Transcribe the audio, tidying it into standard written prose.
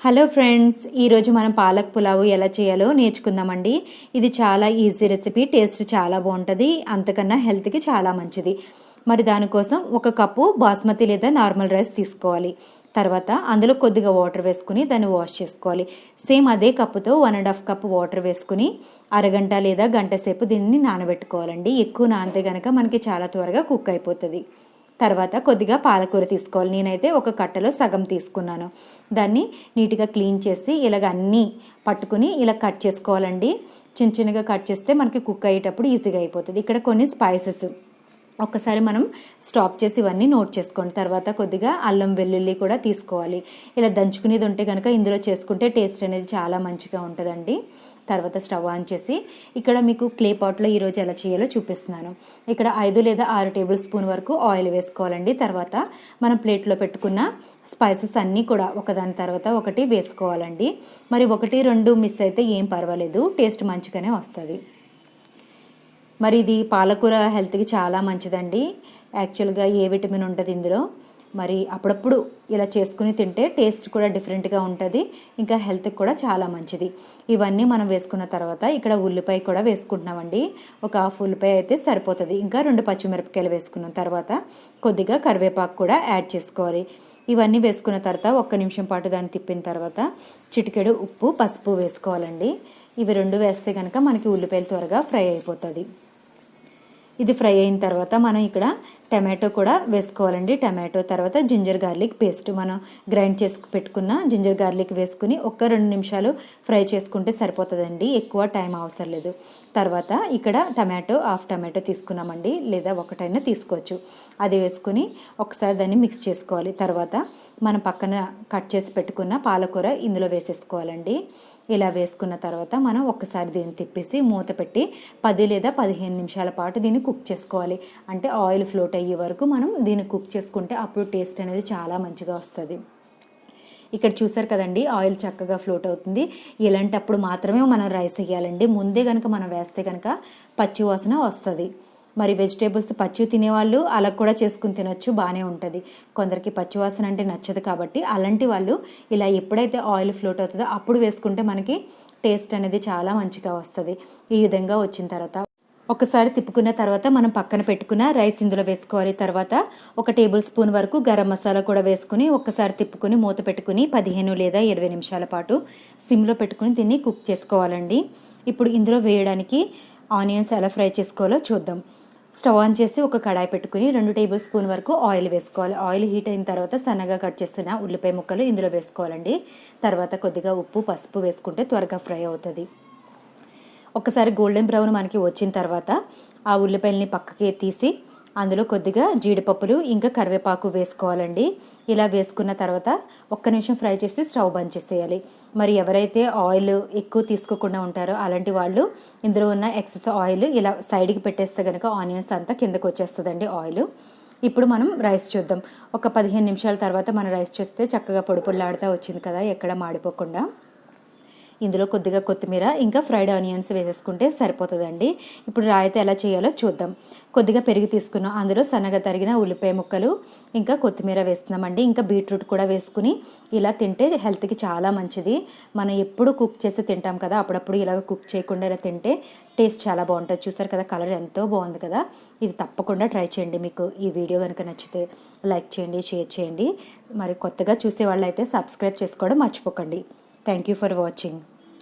Hello friends, ఈరోజు మనం పాలక్ పులావు ఎలా చేయాలో నేర్చుకుందామండి. ఇది చాలా ఈజీ రెసిపీ, టేస్ట్ చాలా బాగుంటుంది, అంతకన్నా హెల్త్కి చాలా మంచిది. మరి దానికోసం ఒక కప్పు బాస్మతి లేదా నార్మల్ రైస్ తీసుకోవాలి. తర్వాత అందులో కొద్దిగా వాటర్ వేసుకుని దాన్ని వాష్ చేసుకోవాలి. సేమ్ అదే కప్పుతో 1.5 కప్ వాటర్ వేసుకుని అరగంట లేదా గంట సేపు దీన్ని నానబెట్టుకోవాలండి. ఎక్కువ నానితే కనుక మనకి చాలా త్వరగా కుక్ అయిపోతుంది. తర్వాత కొద్దిగా పాలకూర తీసుకోవాలి. నేనైతే ఒక కట్టలో సగం తీసుకున్నాను. దాన్ని నీట్గా క్లీన్ చేసి ఇలాగ అన్నీ పట్టుకుని ఇలా కట్ చేసుకోవాలండి. చిన్న చిన్నగా కట్ చేస్తే మనకి కుక్ అయ్యేటప్పుడు ఈజీగా అయిపోతుంది. ఇక్కడ కొన్ని స్పైసెస్ ఒక్కసారి మనం స్టాప్ చేసి ఇవన్నీ నోట్ చేసుకోండి. తర్వాత కొద్దిగా అల్లం వెల్లుల్లి కూడా తీసుకోవాలి. ఇలా దంచుకునేది ఉంటే కనుక ఇందులో చేసుకుంటే టేస్ట్ అనేది చాలా మంచిగా ఉంటుందండి. తర్వాత స్టవ్ ఆన్ చేసి ఇక్కడ మీకు క్లే పాట్లో ఈరోజు ఎలా చేయాలో చూపిస్తున్నాను. ఇక్కడ 5 లేదా 6 టేబుల్ స్పూన్ వరకు ఆయిల్ వేసుకోవాలండి. తర్వాత మనం ప్లేట్లో పెట్టుకున్న స్పైసెస్ అన్నీ కూడా ఒకదాని తర్వాత ఒకటి వేసుకోవాలండి. మరి 1, 2 మిస్ అయితే ఏం పర్వాలేదు, టేస్ట్ మంచిగానే వస్తుంది. మరి ఇది పాలకూర హెల్త్కి చాలా మంచిదండి. యాక్చువల్గా ఏ విటమిన్ ఉంటుంది ఇందులో. మరి అప్పుడప్పుడు ఇలా చేసుకుని తింటే టేస్ట్ కూడా డిఫరెంట్గా ఉంటుంది, ఇంకా హెల్త్కి కూడా చాలా మంచిది. ఇవన్నీ మనం వేసుకున్న తర్వాత ఇక్కడ ఉల్లిపాయ కూడా వేసుకుంటున్నామండి. ఒక హాఫ్ ఉల్లిపాయ అయితే సరిపోతుంది. ఇంకా 2 పచ్చిమిరపకాయలు వేసుకున్న తర్వాత కొద్దిగా కరివేపాకు కూడా యాడ్ చేసుకోవాలి. ఇవన్నీ వేసుకున్న తర్వాత 1 నిమిషం పాటు దాన్ని తిప్పిన తర్వాత చిటికెడు ఉప్పు, పసుపు వేసుకోవాలండి. ఇవి 2 వేస్తే కనుక మనకి ఉల్లిపాయలు త్వరగా ఫ్రై అయిపోతుంది. ఇది ఫ్రై అయిన తర్వాత మనం ఇక్కడ టమాటో కూడా వేసుకోవాలండి. టమాటో తర్వాత జింజర్ గార్లిక్ పేస్ట్, మనం గ్రైండ్ చేసి పెట్టుకున్న జింజర్ గార్లిక్ వేసుకుని 1-2 నిమిషాలు ఫ్రై చేసుకుంటే సరిపోతుందండి. ఎక్కువ టైం అవసరం లేదు. తర్వాత ఇక్కడ హాఫ్ టమాటో తీసుకున్నామండి, లేదా ఒకటైనా తీసుకోవచ్చు. అది వేసుకుని ఒకసారి దాన్ని మిక్స్ చేసుకోవాలి. తర్వాత మనం పక్కన కట్ చేసి పెట్టుకున్న పాలకూర ఇందులో వేసేసుకోవాలండి. ఇలా వేసుకున్న తర్వాత మనం ఒక్కసారి దీన్ని తిప్పేసి మూత పెట్టి 10 లేదా 15 నిమిషాల పాటు దీన్ని కుక్ చేసుకోవాలి. అంటే ఆయిల్ ఫ్లోట్ అయ్యే వరకు మనం దీన్ని కుక్ చేసుకుంటే అప్పుడు టేస్ట్ అనేది చాలా మంచిగా వస్తుంది. ఇక్కడ చూసారు కదండి, ఆయిల్ చక్కగా ఫ్లోట్ అవుతుంది. ఇలాంటప్పుడు మాత్రమే మనం రైస్ వేయాలండి. ముందే కనుక మనం వేస్తే కనుక పచ్చి వాసన వస్తుంది. మరి వెజిటేబుల్స్ పచ్చి తినేవాళ్ళు అలా కూడా చేసుకుని తినొచ్చు, బాగానే ఉంటుంది. కొందరికి పచ్చివాసన అంటే నచ్చదు కాబట్టి అలాంటి వాళ్ళు ఇలా ఎప్పుడైతే ఆయిల్ ఫ్లోట్ అవుతుందో అప్పుడు వేసుకుంటే మనకి టేస్ట్ అనేది చాలా మంచిగా వస్తుంది. ఈ విధంగా వచ్చిన తర్వాత ఒకసారి తిప్పుకున్న తర్వాత మనం పక్కన పెట్టుకున్న రైస్ ఇందులో వేసుకోవాలి. తర్వాత 1 టేబుల్ స్పూన్ వరకు గరం మసాలా కూడా వేసుకుని ఒక్కసారి తిప్పుకుని మూత పెట్టుకుని 15 లేదా 20 నిమిషాల పాటు సిమ్లో పెట్టుకుని దీన్ని కుక్ చేసుకోవాలండి. ఇప్పుడు ఇందులో వేయడానికి ఆనియన్స్ ఎలా ఫ్రై చేసుకోవాలో చూద్దాం. స్టవ్ ఆన్ చేసి ఒక కడాయి పెట్టుకుని 2 టేబుల్ స్పూన్ వరకు ఆయిల్ వేసుకోవాలి. ఆయిల్ హీట్ అయిన తర్వాత సన్నగా కట్ చేస్తున్న ఉల్లిపాయ ముక్కలు ఇందులో వేసుకోవాలండి. తర్వాత కొద్దిగా ఉప్పు, పసుపు వేసుకుంటే త్వరగా ఫ్రై అవుతుంది. ఒకసారి గోల్డెన్ బ్రౌన్ మనకి వచ్చిన తర్వాత ఆ ఉల్లిపాయలని పక్కకి తీసి అందులో కొద్దిగా జీడిపప్పులు ఇంకా కరివేపాకు వేసుకోవాలండి. ఇలా వేసుకున్న తర్వాత 1 నిమిషం ఫ్రై చేసి స్టవ్ బంద్ చేసేయాలి. మరి ఎవరైతే ఆయిల్ ఎక్కువ తీసుకోకుండా ఉంటారో అలాంటి వాళ్ళు ఇందులో ఉన్న ఎక్సెస్ ఆయిల్ ఇలా సైడ్కి పెట్టేస్తే కనుక ఆనియన్స్ అంతా కిందకు వచ్చేస్తుందండి ఆయిల్. ఇప్పుడు మనం రైస్ చూద్దాం. ఒక 15 నిమిషాల తర్వాత మనం రైస్ చేస్తే చక్కగా పొడి పొడిలాడుతూ వచ్చింది కదా, ఎక్కడ మాడిపోకుండా. ఇందులో కొద్దిగా కొత్తిమీర ఇంకా ఫ్రైడ్ ఆనియన్స్ వేసేసుకుంటే సరిపోతుందండి. ఇప్పుడు రాయితే ఎలా చేయాలో చూద్దాం. కొద్దిగా పెరుగు తీసుకున్నాం, అందులో సన్నగా తరిగిన ఉల్లిపాయ ముక్కలు ఇంకా కొత్తిమీర వేస్తున్నామండి. ఇంకా బీట్రూట్ కూడా వేసుకుని ఇలా తింటే హెల్త్కి చాలా మంచిది. మనం ఎప్పుడు కుక్ చేసి తింటాం కదా, అప్పుడప్పుడు ఇలా కుక్ చేయకుండా ఇలా తింటే టేస్ట్ చాలా బాగుంటుంది. చూసారు కదా, కలర్ ఎంతో బాగుంది కదా. ఇది తప్పకుండా ట్రై చేయండి. మీకు ఈ వీడియో కనుక నచ్చితే లైక్ చేయండి, షేర్ చేయండి. మరి కొత్తగా చూసే వాళ్ళు అయితే సబ్స్క్రైబ్ చేసుకోవడం మర్చిపోకండి. Thank you for watching.